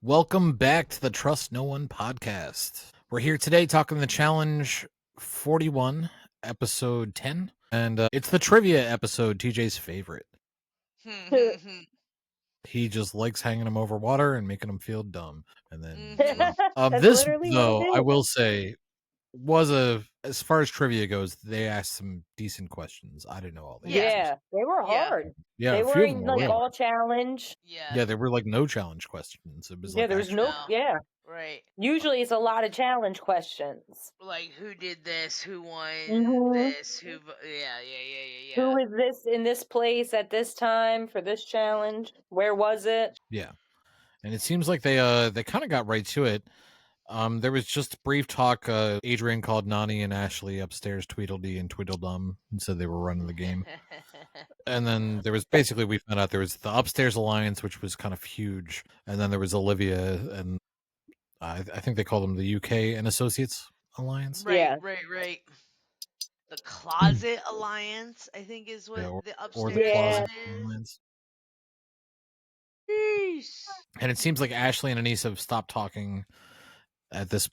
Welcome back to the Trust No One podcast. We're here today talking the challenge 41, episode 10, and it's the trivia episode, TJ's favorite. He just likes hanging him over water and making him feel dumb, and then That's this literally what though it I is. will say was as far as trivia goes, they asked some decent questions. I didn't know all the answers. Yeah, they were hard. Yeah, They a few of them weren't were like real all hard. challenge. Yeah, they were like no challenge questions. It was Yeah, like there was actual. no. Yeah, Right. usually it's a lot of challenge questions. Like who did this? Who won Mhm. this? Who? Yeah. Who is this in this place at this time for this challenge? Where was it? Yeah. And it seems like they kind of got right to it. There was just brief talk. Adrian called Nani and Ashley upstairs Tweedledee and Tweedledum and said they were running the game. And then there was basically, we found out there was the upstairs alliance, which was kind of huge. And then there was Olivia and I think they call them the UK and Associates Alliance. Yeah. Right. The Closet Alliance, I think, is what Yeah, or the the upstairs Closet one Alliance. is. And it seems like Ashley and Anissa have stopped talking at this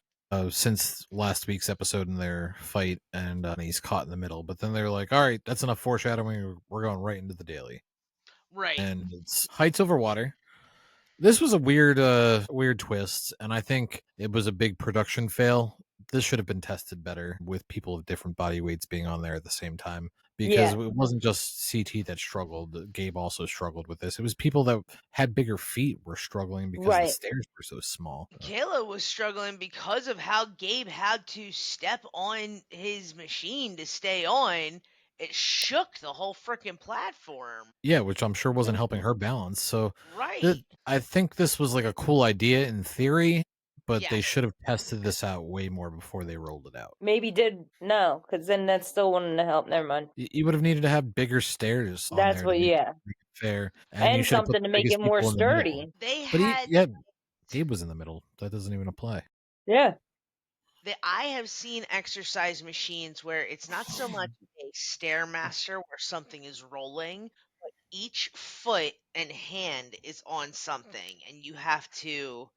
since last week's episode in their fight, and he's caught in the middle. But then they're like, "All right, that's enough foreshadowing. We're going right into the daily." Right. And it's Heights over water. This was a weird twist, and I think it was a big production fail. This should have been tested better with people of different body weights being on there at the same time, because Yeah. it wasn't just CT that struggled. Gabe also struggled with this. It was people that had bigger feet were struggling because the Right. stairs were so small. Kayla was struggling because of how Gabe had to step on his machine to stay on. It shook the whole freaking platform. Yeah, which I'm sure wasn't helping her balance. So Right. I think this was like a cool idea in theory, but they Yes. should have tested this out way more before they rolled it out. Maybe did no, because then that still wouldn't have helped. Never mind. You would have needed to have bigger stairs on That's there what. to make Yeah, it fair, and you and should have put something the to make biggest it more people in the middle. sturdy. They But had Gabe was in the middle. That doesn't even apply. Yeah. I have seen exercise machines where it's not so much a stairmaster where something is rolling, but each foot and hand is on something, and you have to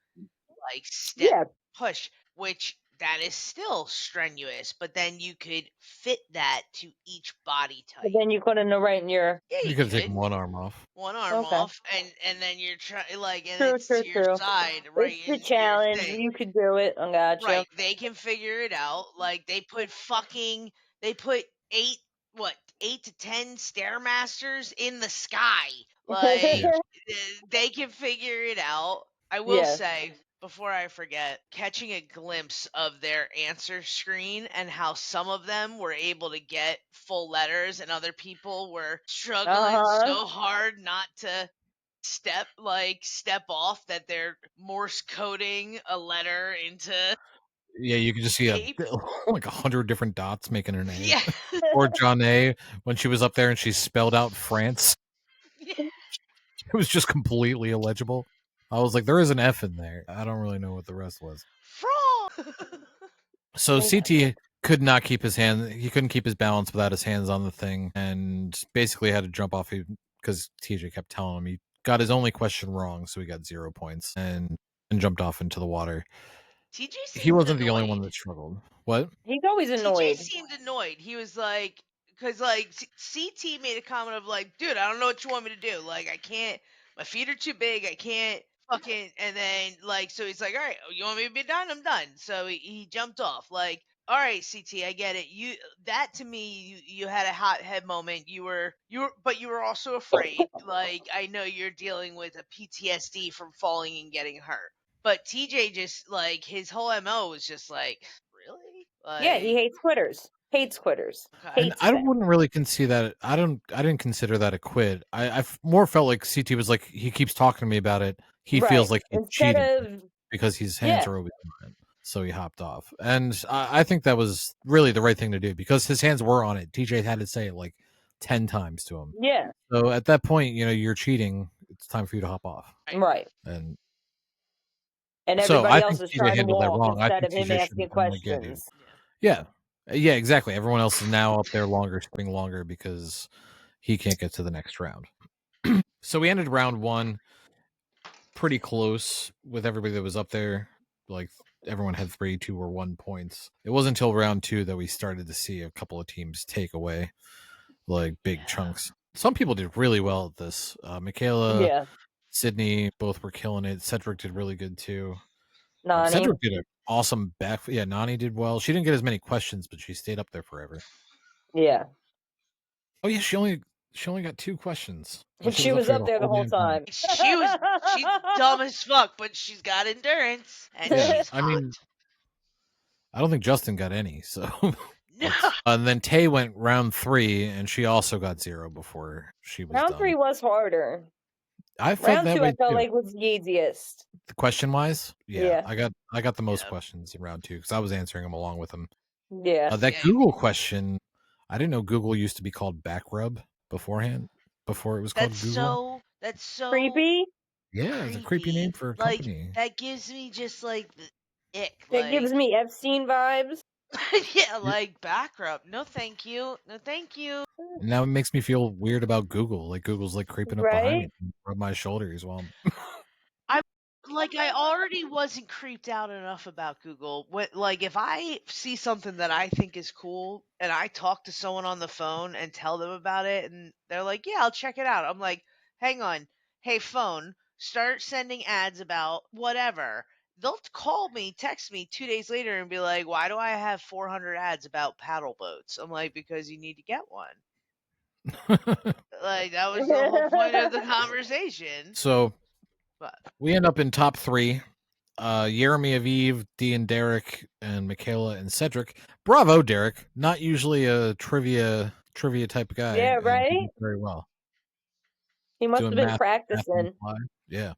like step Yeah. push, which that is still strenuous. But then you could fit that to each body But type. then you couldn't have right in your. Yeah, You you could have could taken one arm off. one arm Okay. off, and then you're trying like, and True. it's to your side, right? It's the in your challenge. thing. You could do it. I gotcha. Right, they can figure it out. Like they put 8 to 10 stairmasters in the sky. Like they can figure it out. I will Yes. say before I forget, catching a glimpse of their answer screen and how some of them were able to get full letters and other people were struggling so hard not to step off that they're Morse coding a letter into. Yeah, you could just see Gabe? like 100 different dots making an A. Yeah. Or John A. when she was up there and she spelled out France. Yeah. It was just completely illegible. I was like, there is an F in there. I don't really know what the rest was. Fraud. So CT could not keep his hand. He couldn't keep his balance without his hands on the thing, and basically had to jump off because TJ kept telling him he got his only question wrong, so he got 0 points and jumped off into the water. TJ He wasn't annoyed. the only one that struggled. What? He's always annoyed. TJ seemed annoyed. He was like, because like CT made a comment of like, dude, I don't know what you want me to do. Like, I can't. My feet are too big. I can't fucking. And then like, so he's like, all right, you want me to be done? I'm done. So he jumped off. Like, all right, CT, I get it. That to me, you had a hot head moment. But you were also afraid. Like, I know you're dealing with a PTSD from falling and getting hurt. But TJ just like his whole MO was just like, really? Like, Yeah, he hates quitters. Hates quitters. Okay. And I wouldn't really consider that. I didn't consider that a quit. I more felt like CT was like, he keeps talking to me about it. He feels like he's cheating because his hands are always on it. So he hopped off. And I think that was really the right thing to do because his hands were on it. TJ had to say it like 10 times to him. Yeah. So at that point, you're cheating. It's time for you to hop off. Right. And everybody else is trying to walk instead of him TJ asking questions. Yeah, exactly. Everyone else is now up there stepping longer because he can't get to the next round. So we ended round one pretty close with everybody that was up there. Like everyone had 3, 2, or 1 points. It wasn't until round 2 that we started to see a couple of teams take away like big chunks. Some people did really well at this. Michaela, Yeah. Sydney, both were killing it. Cedric did really good too. Nani. Cedric did an awesome back. Yeah, Nani did well. She didn't get as many questions, but she stayed up there forever. Yeah. Oh yeah, she only got 2 questions. And she was up there the whole time. She's dumb as fuck, but she's got endurance and Yeah, she's I hot. mean, I don't think Justin got any. So, No. and then Tay went round 3, and she also got 0 before she was Round done. 3 was harder. I felt Round that 2 way I felt too. like was the easiest. The question wise, Yeah. I got the most questions in round 2 because I was answering them along with them. Yeah. That Yeah. Google question, I didn't know Google used to be called Backrub beforehand. Before it was called Google. That's so Creepy. Yeah, it's a creepy name for a Like company. that gives me just like the ick. That Like gives me Epstein vibes. yeah, like back rub. No, thank you. No, thank you. And now it makes me feel weird about Google. Like Google's like creeping up behind me, Right? and rub my shoulders while I already wasn't creeped out enough about Google. What like if I see something that I think is cool and I talk to someone on the phone and tell them about it and they're like, "Yeah, I'll check it out." I'm like, "Hang on. Hey phone, start sending ads about whatever." They'll call me, text me 2 days later and be like, "Why do I have 400 ads about paddle boats?" I'm like, "Because you need to get one." Like that was the whole point of the conversation. So But we end up in top 3. Jeremy, Aviv, Dee and Derek, and Michaela and Cedric. Bravo, Derek. Not usually a trivia type of guy. Yeah, And he right? did very well. He must have Doing been math on the practicing. fly. Yeah.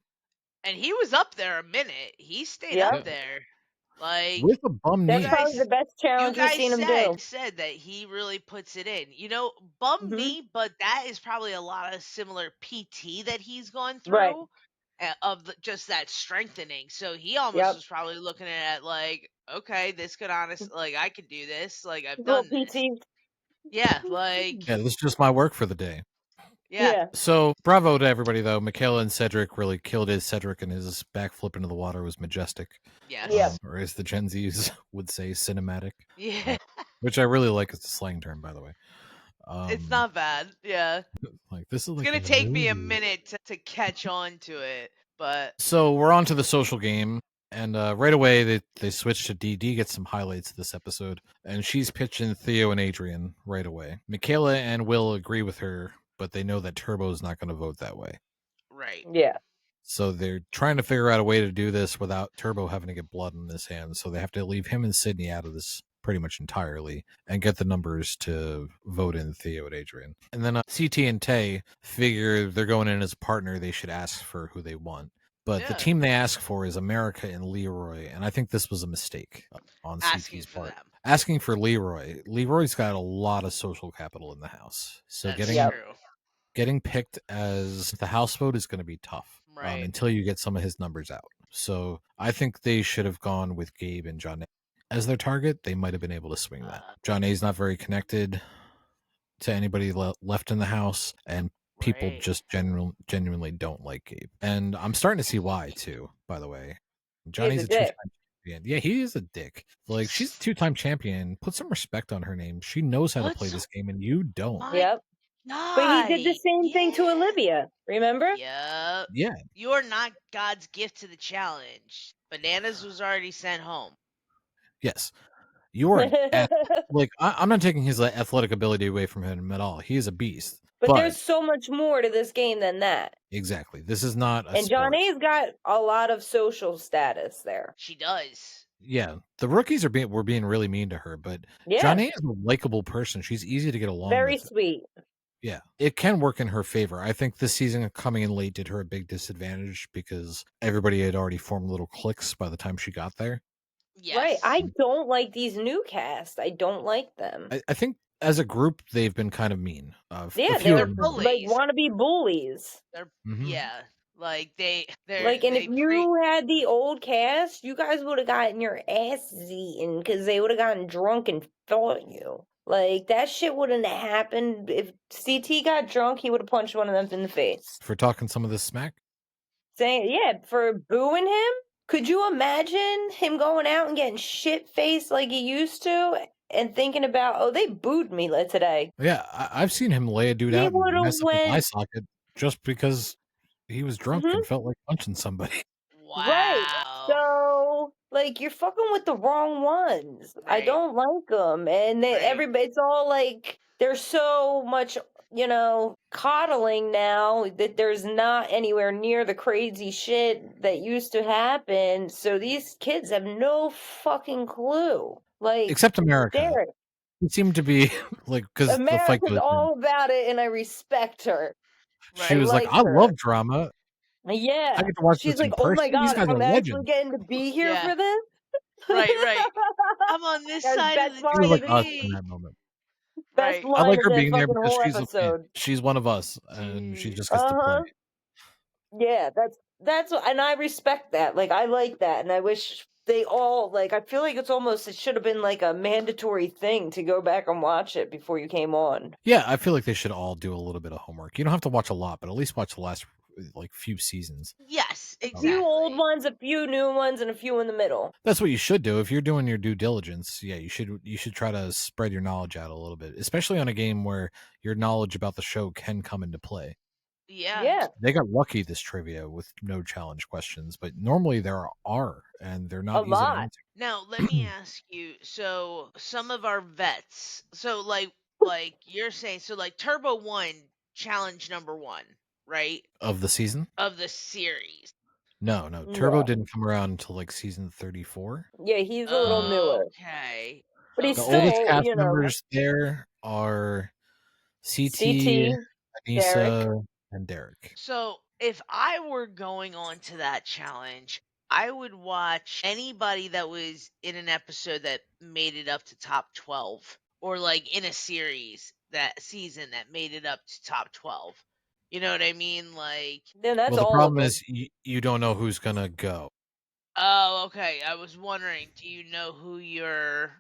and he was up there a minute. He stayed Yep. up there. Like With a bum That's knee. probably the best you challenge we've guys seen him do. said that he really puts it in. You know, bum Mhm. knee, but that is probably a lot of similar PT that he's gone Right. through of just that strengthening. So he almost Yep. was probably looking at it like, okay, this could honestly, like, I could do this. Like, I've Little done this. PT. Yeah, like, Yeah, this is just my work for the day. yeah, Yeah. So bravo to everybody though. Michaela and Cedric really killed it. Cedric and his backflip into the water was majestic. yes, Yep. Or as the Gen Zs would say, cinematic. yeah. Which I really like as a slang term, by the way. It's not bad. Yeah. Like this is It's like gonna a take me a movie. minute to catch on to it, but So we're on to the social game, and right away they switch to D. D gets some highlights this episode, and she's pitching Theo and Adrian right away. Michaela and Will agree with her, but they know that Turbo's not going to vote that way. right. Yeah. So they're trying to figure out a way to do this without Turbo having to get blood in his hands. So they have to leave him and Sydney out of this pretty much entirely and get the numbers to vote in Theo and Adrian. And then CT and Tay figure they're going in as a partner. They should ask for who they want. But the Yeah. team they ask for is America and Leroy. And I think this was a mistake on Asking CT's for part. them. Asking for Leroy. Leroy's got a lot of social capital in the house. So That's getting Yep. true. getting picked as the house vote is going to be tough Right. until you get some of his numbers out. So I think they should have gone with Gabe and John as their target. They might have been able to swing that. John A's not very connected to anybody left in the house, and people Right. just genuinely don't like Gabe. And I'm starting to see why too, by the way. Johnny's a a dick. two-time champion. Yeah, he is a dick. Like, she's a two-time champion. Put some respect on her name. She knows how to Put play some- this game, and you don't. My Yep. But he did the God, same thing to yeah. Olivia. Remember? Yep. Yeah. You are not God's gift to the challenge. Bananas was already sent home. Yes. You are an like I'm not taking his athletic ability away from him at all. He is a beast. But there's so much more to this game than that. Exactly. This is not a And John sport. A's got a lot of social status there. She does. Yeah. The rookies were being really mean to her, but Yeah. John A is a likable person. She's easy to get along Very with. sweet. Yeah. It can work in her favor. I think this season coming in late did her a big disadvantage because everybody had already formed little cliques by the time she got there. Yes. Right. I don't like these new cast. I don't like them. I think as a group they've been kind of mean. Yeah, a few they're of them. bullies. like wannabe bullies. They're Mhm. yeah. Like they're Like, and they if you had the old cast, you guys would have gotten your asses eaten because they would have gotten drunk and fought you. Like, that shit wouldn't have happened. If CT got drunk, he would have punched one of them in the face. For talking some of this smack. saying, yeah, for booing him. Could you imagine him going out and getting shit faced like he used to and thinking about, oh, they booed me today? Yeah, I've seen him lay a dude He out and would have mess up his eye went. socket just because he was drunk Mhm. and felt like punching somebody. Right. Wow. So, like, you're fucking with the wrong ones. I Right. don't like them. And they, Right. everybody, it's all like, there's so much, coddling now that there's not anywhere near the crazy shit that used to happen. So these kids have no fucking clue. Like, Except America. they're, He seemed to be like, because the fight America's goes in. all about it, and I respect her. She I Right. was like, like "I her. love drama. I Yeah. get to watch She's this like, in oh my person. These God, guys are I'm actually legends." getting to be here Yeah. for this. Right. Right. I'm on this Guys, side of best the She was line like of the us in TV. that moment. best Right. I line like of her the being there fucking because whole she's a fan. episode. She's one of us, and she Jeez. just gets to play. Uh-huh. Yeah, that's what, and I respect that. Like, I like that, and I wish they all, like, I feel like it's almost, it should have been like a mandatory thing to go back and watch it before you came on. Yeah, I feel like they should all do a little bit of homework. You don't have to watch a lot, but at least watch the last like few seasons. Yes. A few old Exactly. ones, a few new ones, and a few in the middle. That's what you should do if you're doing your due diligence. Yeah, you should try to spread your knowledge out a little bit, especially on a game where your knowledge about the show can come into play. Yeah. Yeah, They got lucky this trivia with no challenge questions, but normally there are, and they're a not easy to lot. answer. Now, let me ask you, so some of our vets, so like you're saying, so like Turbo won challenge number 1, right? Of the season? Of the series. No, Turbo No. didn't come around until like season 34. Yeah, he's a little newer, Okay. but he's The oldest Okay. still, cast members there are CT, CT, Derek. Anissa, and Derek. So if I were going on to that challenge, I would watch anybody that was in an episode that made it up to top 12, or like in a series that season that made it up to top 12. You know what I mean? Like, Then that's Well, the all of problem them. is you don't know who's gonna go. oh, okay. I was wondering, do you know who your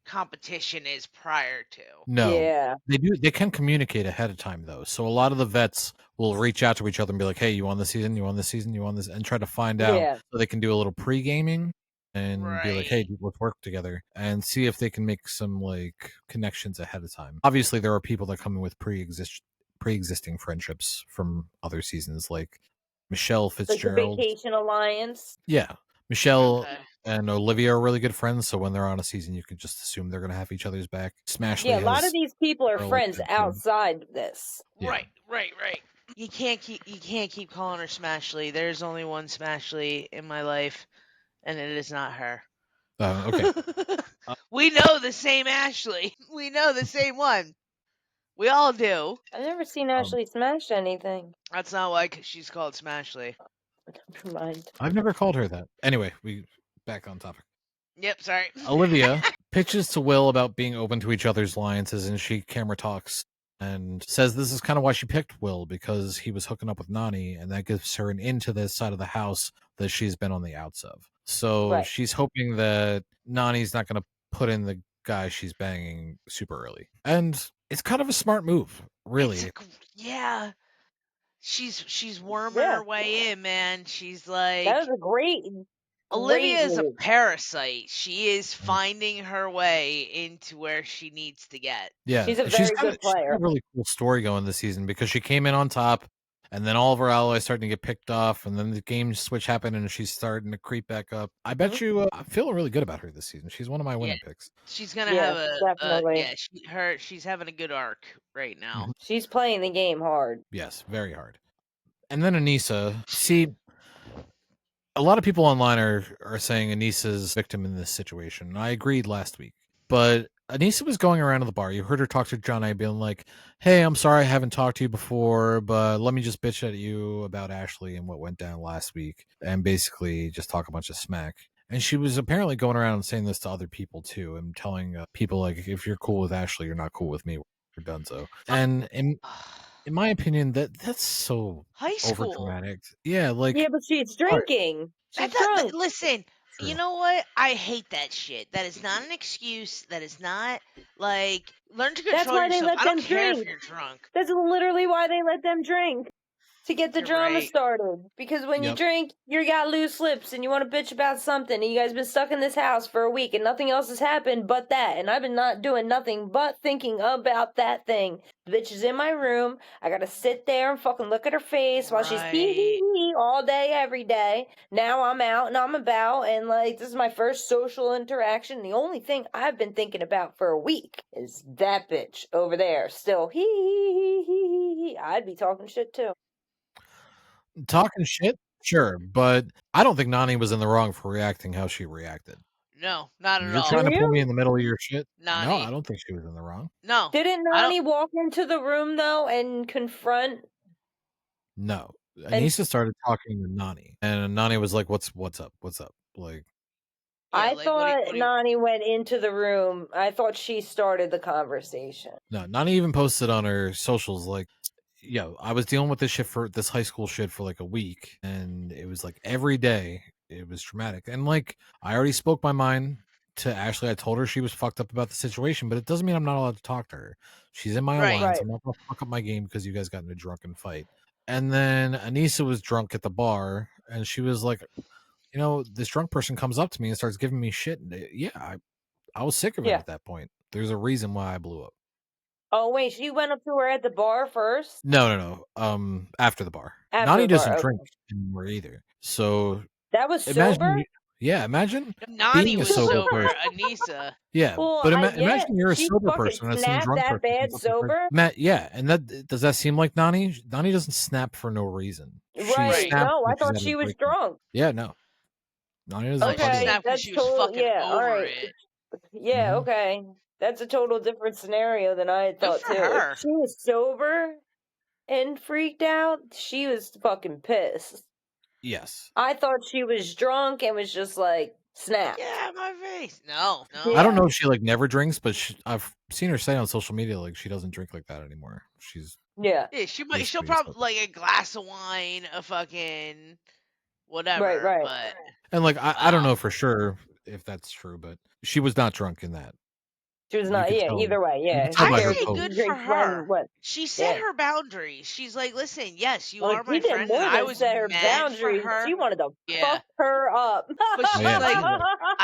competition is prior to? No, Yeah, they do. They can communicate ahead of time though. So a lot of the vets will reach out to each other and be like, "Hey, you won this season? You won this season? You won this?" And try to find out yeah. so they can do a little pre gaming and be like, "Hey, Right. let's work together and see if they can make some like connections ahead of time." Obviously, there are people that come in with pre-existing friendships from other seasons, like Michelle Like the Fitzgerald. Vacation Alliance. Yeah, Michelle Okay. and Olivia are really good friends, so when they're on a season, you can just assume they're gonna have each other's back. Yeah, Smashley a lot of has these people are Charlotte friends good too. outside this. Yeah. Right. You can't keep calling her Smashley. There's only one Smashley in my life, and it is not her. Okay. We know the same Ashley. We know the same one. We all do. I've never seen Um, Ashley smash anything. That's not why she's called Smashley. Never mind. I've never called her that. Anyway, we back on topic. Yep, sorry. Olivia pitches to Will about being open to each other's alliances, and she camera talks and says this is kind of why she picked Will because he was hooking up with Nani, and that gives her an into this side of the house that she's been on the outs of. So Right. she's hoping that Nani's not going to put in the guy she's banging super early, and it's kind of a smart move, really. Yeah. She's worming Yeah. her way in, man. She's That like, was a great, Olivia great is a move. parasite. She is finding her way into where she needs to get. Yeah, She's a very good she's got player. a really cool story going this season because she came in on top, and then all of her allies starting to get picked off, and then the game switch happened, and she's starting to creep back up. I bet Mhm. you, I'm feeling really good about her this season. She's one of my Yeah, winning picks. she's gonna Yeah, have definitely. yeah, she's having a good arc right now. Mhm. She's playing the game hard. Yes, very hard. And then Anissa. See, a lot of people online are saying Anissa's victim in this situation. I agreed last week, but Anissa was going around to the bar. You heard her talk to John A. being like, "Hey, I'm sorry I haven't talked to you before, but let me just bitch at you about Ashley and what went down last week, and basically just talk a bunch of smack." And she was apparently going around and saying this to other people too, and telling people like, "If you're cool with Ashley, you're not cool with me. We're done so." And in my opinion, that's so High over school. dramatic. Yeah, like Yeah, but she's all right, drinking. She's That's not, drunk. listen, you true. know what? I hate that shit. That is not an excuse. That is not, learn to That's control why they yourself. let I don't them care if drink. you're drunk. That's literally why they let them drink. to get the You're drama right. started. Because when you Yep. drink, you got loose lips and you want to bitch about something. And you guys been stuck in this house for a week and nothing else has happened but that. And I've been not doing nothing but thinking about that thing. The bitch is in my room. I gotta sit there and fucking look at her face while she's hee Right. hee hee all day, every day. Now I'm out and I'm about. And like, this is my first social interaction. The only thing I've been thinking about for a week is that bitch over there. Still hee hee hee hee hee hee. I'd be talking shit too. Talking shit, sure, but I don't think Nani was in the wrong for reacting how she reacted. No, not at You're all. trying Do to pull me you? in the middle of your shit? No, I Nani. don't think she was in the wrong. No. Didn't I don't Nani walk into the room though and confront No. and Anissa started talking to Nani, and Nani was like, "What's up? What's up?" Like, yeah, I like thought what do you Nani went into the room. I thought she started the conversation. no, Nani even posted on her socials like, "Yo, I was dealing with this shit for this high school shit for like a week, and it was like every day. It was traumatic, and like I already spoke my mind to Ashley. I told her she was fucked up about the situation, but it doesn't mean I'm not allowed to talk to her. She's in my Right. alliance. Right. I'm not gonna fuck up my game because you guys got in a drunken fight." And then Anissa was drunk at the bar, and she was like, this drunk person comes up to me and starts giving me shit. And yeah, I was sick of it Yeah. at that point. There's a reason why I blew up. Oh wait, she went up to her at the bar first? No. After the bar, After Nani the bar, doesn't drink okay. anymore either. So That was imagine, sober? imagine Nani being a was sober sober. person. Anissa. Yeah, Well, but I yeah, imagine you're a she sober fucking person and some snapped drunk that person bad comes up to you. sober? Matt, yeah, and that does that seem like Nani? Nani doesn't snap for no reason. She Right. Right. snaps No, when I she's thought at a she was breaking. drunk. Yeah, no, Nani doesn't She party like. Okay, snapped because that's she was total. fucking Yeah, all over right. it. Yeah, Mhm. okay. That's a total different scenario than I had Good thought for too. If her. she was sober and freaked out, she was fucking pissed. Yes, I thought she was drunk and was just like snapped. Yeah, my face. No, I no. don't Yeah, know if she like never drinks, but I've seen her say on social media like she doesn't drink like that anymore. She's yeah, Yeah, she'll basically probably sober. like a glass of wine, a fucking right, whatever, right. but And like I don't wow. know for sure if that's true, but she was not drunk in that. She was You not. could Yeah, tell. either way. You could Yeah, tell who I by her cares say if post. she good for drinks when? her. What? She set Yeah. her boundaries. She's like, listen, yes, you Well, are she my did friend, and more I than was set her mad for boundaries. her. She wanted to Yeah. fuck her up. But Oh she's yeah, like,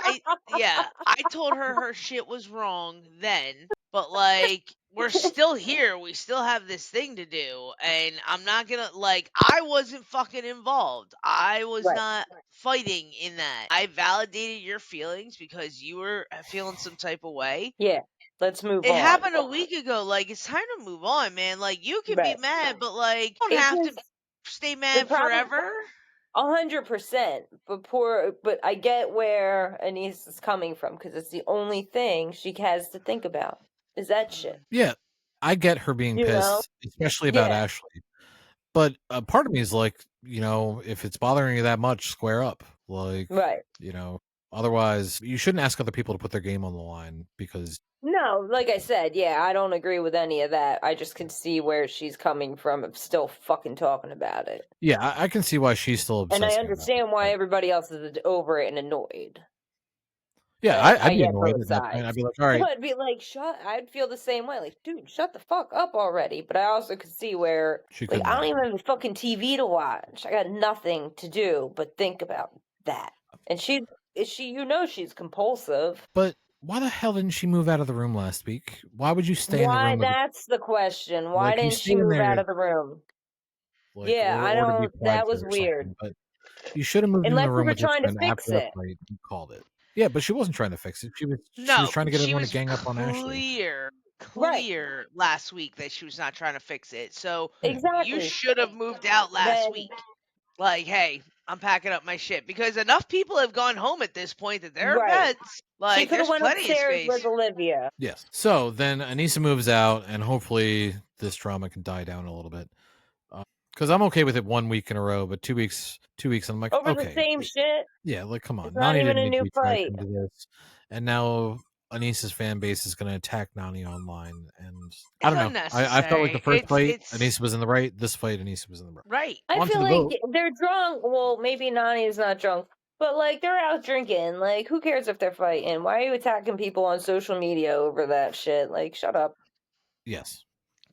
she's like, I told her shit was wrong then, but like, we're still here. We still have this thing to do. And I'm not gonna, like, I wasn't fucking involved. I was Right. not fighting in that. I validated your feelings because you were feeling some type of way. Yeah. Let's move It on. happened a week ago. Like, it's time to move on, man. Like, you can be Right. mad, but like, you don't It have to just stay the mad problem forever. 100%. But I get where Anise is coming from because it's the only thing she has to think about is that shit. yeah. I get her being You know? pissed, especially about Yeah. Ashley. But part of me is like, if it's bothering you that much, square up. Like, Right. you know, otherwise you shouldn't ask other people to put their game on the line because No, like I said, yeah, I don't agree with any of that. I just can see where she's coming from of still fucking talking about it. yeah, I can see why she's still And I obsessing about it. understand why But everybody else is over it and annoyed. yeah, Like, I'd I be get annoyed both at that point. I'd sides. be like, all right, I'd be like, I'd feel the same way. Like, dude, shut the fuck up already. But I also could see where, she like, couldn't I let don't up. even have a fucking TV to watch. I got nothing to do but think about that. And she's compulsive. But why the hell didn't she move out of the room last week? Why would you stay in the Why? room with That's the question. Why like you didn't stay she in move out there of the room? like Yeah, I or to be don't. That private was or weird. something? But you should have moved in Unless the you room were with your trying to friend after fix that it. fight and called it. Yeah, but she wasn't trying to fix it. She was No, trying to get she everyone to was gang up on Ashley. Right. clear last week that she was not trying to fix it. So Yeah. you Exactly. should have moved out last Then, week. Like, hey, I'm packing up my shit because enough people have gone home at this point that there are right. beds. She Like, could have there's went plenty of upstairs space. with Olivia. Yes. So then Anissa moves out, and hopefully this drama can die down a little bit. Because I'm okay with it 1 week in a row, but 2 weeks, I'm like, Over the okay, same shit. yeah, like come It's on, not Nani even didn't a need to new be dragged fight. into this, and now Anissa's fan base is going to attack Nani online, and I It's don't know. I felt like the unnecessary. first fight It's Anissa was in the right. This fight Anissa was in the right. right. I On to feel the like vote. they're drunk. Well, maybe Nani is not drunk, but like they're out drinking. Like, who cares if they're fighting? Why are you attacking people on social media over that shit? Like, shut up. Yes,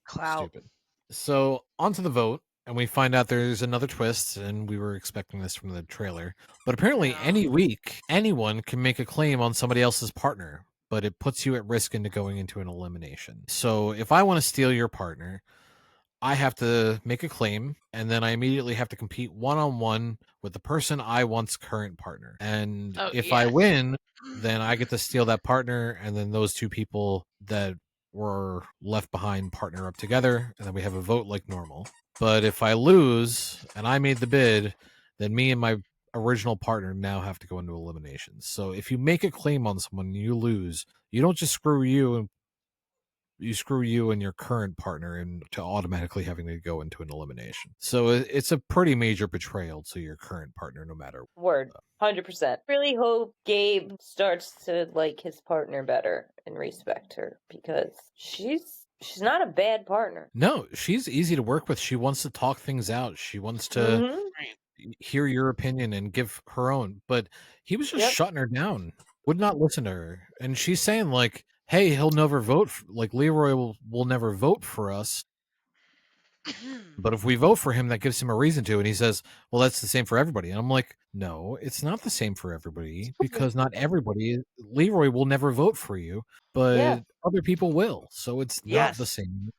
Clout. stupid. So on to the vote. and we find out there's another twist, and we were expecting this from the trailer. But apparently, No. any week, anyone can make a claim on somebody else's partner, but it puts you at risk into going into an elimination. So if I want to steal your partner, I have to make a claim, and then I immediately have to compete one-on-one with the person I want's current partner. And Oh, if I yes. win, then I get to steal that partner, and then those two people that were left behind partner up together, and then we have a vote like normal. But if I lose and I made the bid, then me and my original partner now have to go into eliminations. So if you make a claim on someone and you lose, you don't just screw you and your current partner into automatically having to go into an elimination. So it's a pretty major betrayal to your current partner, no matter. Word. 100%. Really hope Gabe starts to like his partner better and respect her, because she's not a bad partner. No, she's easy to work with. She wants to talk things out. She wants to Mhm. hear your opinion and give her own. But he was just Yep. shutting her down, would not listen to her. And she's saying like, "Hey, he'll never vote. Like Leroy will never vote for us. But if we vote for him, that gives him a reason to." And he says, "Well, that's the same for everybody." And I'm like, "No, it's not the same for everybody, because not everybody. Leroy will never vote for you, but Yeah. other people will. So it's not the Yes. same."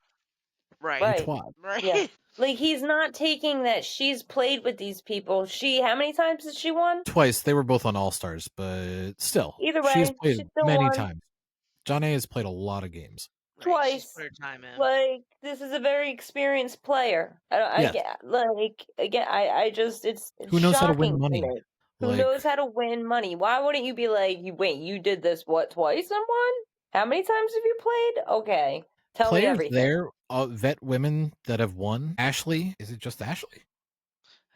Right. You Right. twat. Right. Yeah. Like, he's not taking that she's played with these people. How many times has she won? Twice. They were both on All Stars, but still, Either she has way, played she still many won times. John A has played a lot of games. Right. She's twice. put her time in. Like, this is a very experienced player. I Yes. get, like, again, I just, it's Who knows how to win shocking to money? me. Who Like, knows how to win money? Why wouldn't you be like, you did this, what, twice and won? How many times have you played? Okay. Tell me players everything. there, vet women that have won. Ashley, is it just Ashley?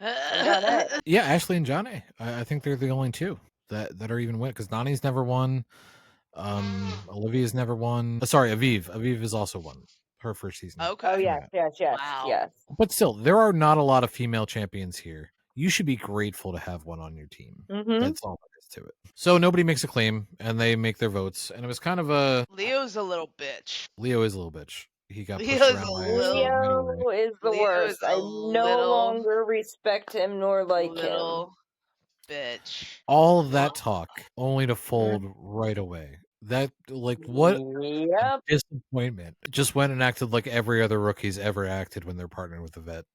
Johnette. Yeah, Ashley and John A. I think they're the only two that are even win, because Nani's never won. Olivia's never won. Sorry, Aviv. Aviv has also won her first season. Okay. Oh, coming yes, out. yes, yes, Wow. yes. But still, there are not a lot of female champions here. You should be grateful to have one on your team. Mm-hmm. That's all there is to it. So nobody makes a claim, and they make their votes, and it was kind of a Leo's a little bitch. Leo is a little bitch. He got pushed Leo's around a by Ashley little. right away. Leo is the Leo worst. is a I no little- longer respect him nor like him. Little bitch. All of that talk only to fold right away. That, like, what a Yep. disappointment. Just went and acted like every other rookie's ever acted when they're partnered with the vet.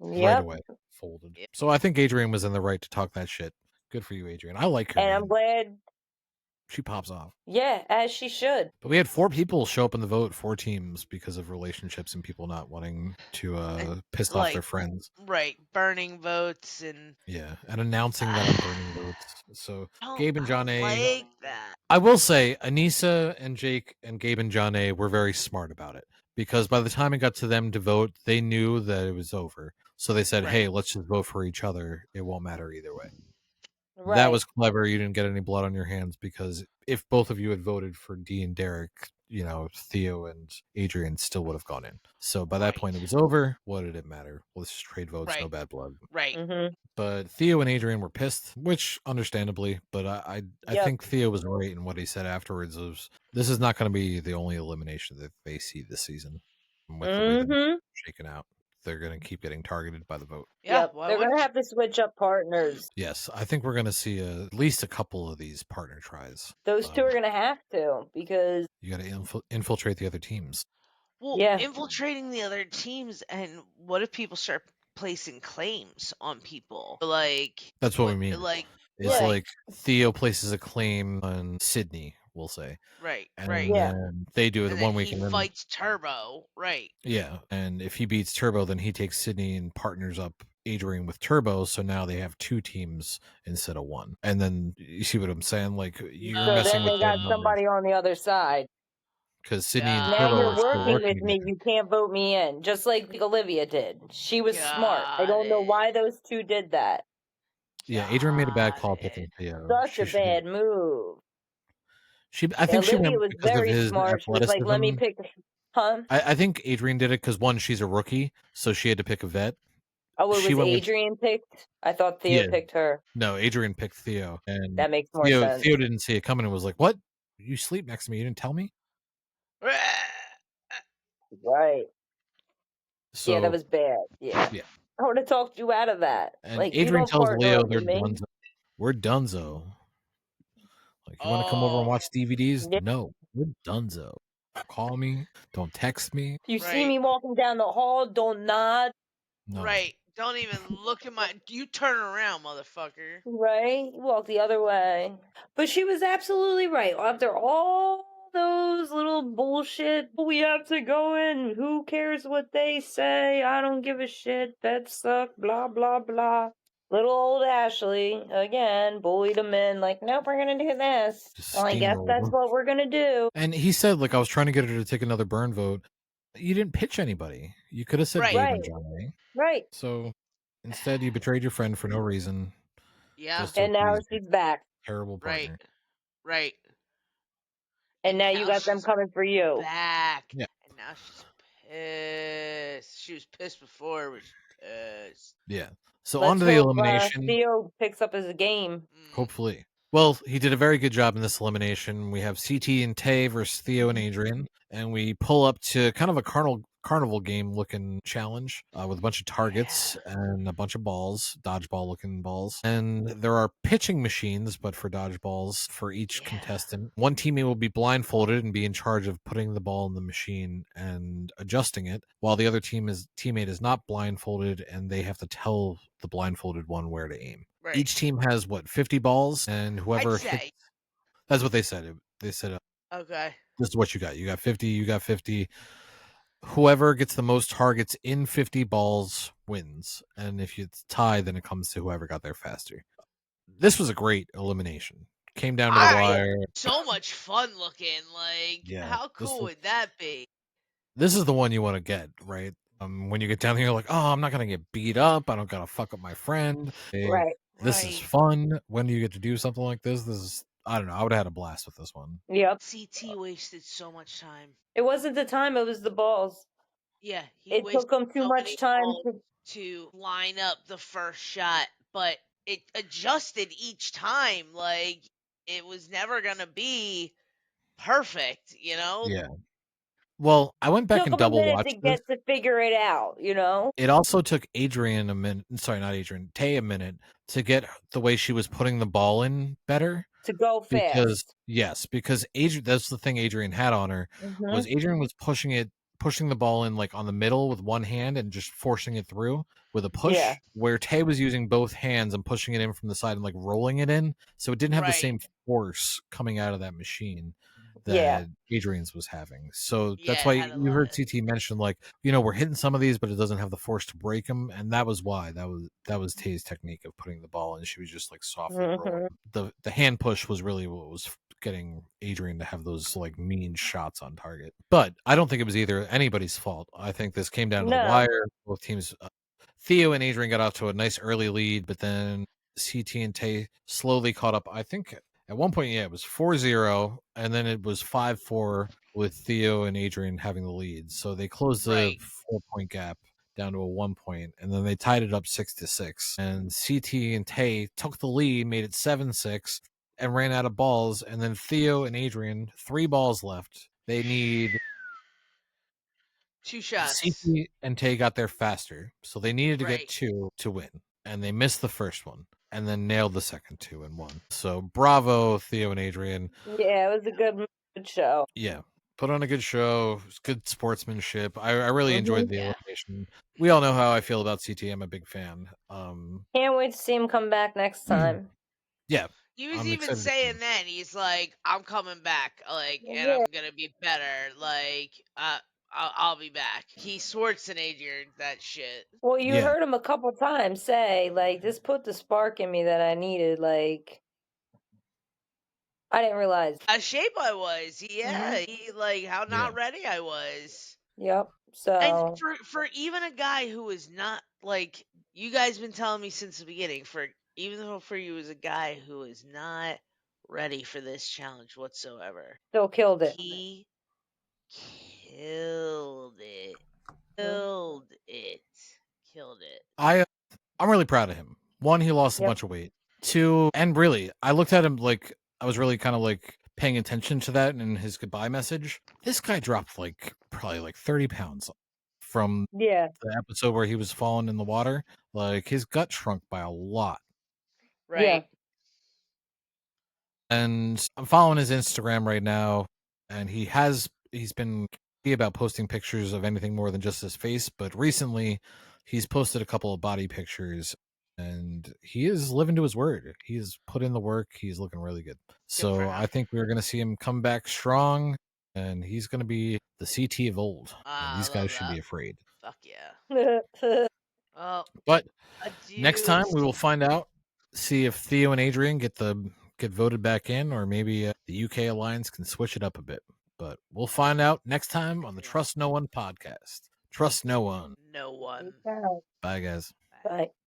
Right Yep. away. Folded. Yep. So I think Adrian was in the right to talk that shit. Good for you, Adrian. I like her. And man. I'm glad, She pops off. yeah, as she should. But we had 4 people show up in the vote, 4 teams, because of relationships and people not wanting to piss off their like- friends. Right. Burning votes and. Yeah, and announcing that I'm burning votes. So Gabe and John A. Like that. I will say, Anissa and Jake and Gabe and John A were very smart about it, because by the time it got to them to vote, they knew that it was over. So they said, Right. "Hey, let's just vote for each other. It won't matter either way." Right. That was clever. You didn't get any blood on your hands, because if both of you had voted for Dee and Derek, Theo and Adrian still would have gone in. So by that Right. point, it was over. What did it matter? Let's just trade votes. No Right. bad blood. Right. Mm-hmm. But Theo and Adrian were pissed, which understandably. But I Yep. think Theo was right in what he said afterwards. This is not going to be the only elimination that they see this season. With the way Mm-hmm. they're shaken out, they're going to keep getting targeted by the vote. Yeah. Yep. Why They're wouldn't gonna you? have to switch up partners. Yes, I think we're going to see at least a couple of these partner tries. Those two are gonna have to, because You got to infiltrate the other teams. Well, Yeah. infiltrating the other teams, and what if people start placing claims on people? Like That's what we mean. Like It's Yeah. like Theo places a claim on Sydney, we'll say, right, and right. Yeah. then they do it And one then week, he and then fights Turbo, right? yeah, and if he beats Turbo, then he takes Sydney and partners up Adrian with Turbo, so now they have 2 teams instead of 1. And then you see what I'm saying? Like, you're so messing then they with got somebody on the other side. because Sydney and God. Now Turbo you're are still working with me. together. You can't vote me in, just like Olivia did. She was smart. I don't know why those two did that. Yeah, Adrian made a bad Got call it. picking Theo. Such She a should have- bad move. I think she Olivia went was because of very his smart. She was like, "Let me athleticism. pick." Huh? I think Adrian did it because, one, she's a rookie, so she had to pick a vet. Oh, it She was went with- Adrian picked. I thought Theo Yeah. picked her. No, Adrian picked Theo, and That makes more sense. Theo didn't see it coming and was like, "What? You sleep next to me? You didn't tell me?" Right. Yeah, that So was bad. Yeah. yeah, I would have talked you out of that. and Like, you Adrian don't tells partner Leo up they're with me. dunzo. We're dunzo. Like, you want to come over and Oh, watch DVDs? Yeah. No, we're dunzo. Don't call me. Don't text me. You see right, me walking down the hall, don't nod, No. right. Don't even look at my. You turn around, motherfucker. right? You walk the other way. But she was absolutely right. After all those little bullshit, we have to go in. Who cares what they say? I don't give a shit. Beds suck. Blah blah blah. Little old Ashley again bullied him in. Like, nope, we're gonna do this. Just Well, I guess steamrolled that's him. what we're gonna do. And he said, like, I was trying to get her to take another burn vote. You didn't pitch anybody. You could have said Right. Gabe and Right, Johnny. right. So instead, you betrayed your friend for no reason, Yeah. just to And now appease your she's back. terrible Right. partner. Right. And And now you now got them she's coming for you. back. Yeah, And now she's pissed. She was pissed before, but she's pissed. yeah. So on Let's to the hope elimination. Theo picks up his game. Mm, Hopefully. Well, he did a very good job in this elimination. We have CT and Tay versus Theo and Adrian, and we pull up to kind of a carnival game looking challenge with a bunch of yeah. targets and a bunch of balls, dodgeball looking balls. And there are pitching machines, but for dodgeballs for each Yeah. contestant. One teammate will be blindfolded and be in charge of putting the ball in the machine and adjusting it, while the other teammate is not blindfolded and they have to tell the blindfolded one where to aim. Right. Each team has what, 50 balls, and I'd whoever hits. say. That's what they said. They said Okay. this is what you got. You got 50. You got 50. Whoever gets the most targets in 50 balls wins, and if it's tied, then it comes to whoever got there faster. This was a great elimination. Came down to the I Yeah. wire. so much fun looking. Like, Yeah, how cool would that be? this is the one you want to get, right? When you get down here, you're like, oh, I'm not gonna get beat up. I don't gotta fuck up my friend. Right. This is Right. fun. When do you get to do something like this? This is, I don't know. I would have had a blast with this one. Yep. CT wasted so much time. It wasn't the time, it was the balls. Yeah, he It took wasted him too so much many time balls to. to line up the first shot, but it adjusted each time. Like, it was never gonna be perfect, you know? Yeah. Well, I went back Took and him a double minute to watched this. get to figure it out, you know? It also took Adrian a minute. Sorry, not Adrian. Tay a minute to get the way she was putting the ball in better. To go Because fast. yes, because Adrian, that's the thing Adrian had on her, Hmm. was Adrian was pushing the ball in like on the middle with one hand and just forcing it through with a Yeah. push, where Tay was using both hands and pushing it in from the side and like rolling it in. So it didn't have the Right. same force coming out of that machine Yeah. that Adrian's was having. So that's Yeah, it why had a you lot heard of CT mention like, we're hitting some of these, but it doesn't have the force to break them, and that was why that was Tay's technique of putting the ball in. She was just like softly rolling. Hmm. The hand push was really what was getting Adrian to have those like mean shots on target. But I don't think it was either anybody's fault. I think this came down to the No. wire. Both teams, Theo and Adrian got off to a nice early lead, but then CT and Tay slowly caught up. I think at one point, yeah, it was 4-0, and then it was 5-4 with Theo and Adrian having the lead. So they closed the right. 4-point gap down to a 1 point, and then they tied it up 6-6. And CT and Tay took the lead, made it 7-6, and ran out of balls. And then Theo and Adrian, 3 balls left. They need 2 shots. CT and Tay got there faster, so they needed to get Right. 2 to win, and they missed the first one, and then nailed the second 2 and won. So bravo, Theo and Adrian. Yeah, it was a good show. Yeah, put on a good show. It was good sportsmanship. I really enjoyed Hmm. the Yeah. elimination. We all know how I feel about CT. I'm a big fan. Can't wait to see him come back next time. Yeah, He was I'm even excited to see saying him. then, he's like, "I'm coming back, like, and Yeah. I'm gonna be better. Like, I'll be back." He Schwarzenegger that shit. Well, you Yeah, heard him a couple times say, like, this put the spark in me that I needed. Like, I didn't realize. How shape I was, Hmm. yeah. He like how yeah. not ready I was. Yep. And So, for even a guy who is not like you guys been telling me since the beginning, for even though for you as a guy who is not ready for this challenge whatsoever, still killed it. he killed it. Mhm. Killed it. Killed it. I'm really proud of him. One, he lost a Yep. bunch of weight. Two, and really, I looked at him like I was really kind of like paying attention to that in his goodbye message. This guy dropped like probably like 30 pounds from Yeah. the episode where he was falling in the water. Like his gut shrunk by a lot. Yeah. Right. And I'm following his Instagram right now, and he's been about posting pictures of anything more than just his face, but recently he's posted a couple of body pictures and he is living to his word. He's put in the work. He's looking really good. Good for So I him. think we're going to see him come back strong, and he's going to be the CT of old, and Ah, I these guys love should that. be afraid. Fuck yeah. Yeah. Well, But next time adios. we will find out, see if Theo and Adrian get voted back in, or maybe the UK alliance can switch it up a bit. But we'll find out next time on the Yeah. Trust No One podcast. Trust no one. No Peace one. out. Bye, guys. Bye. Bye.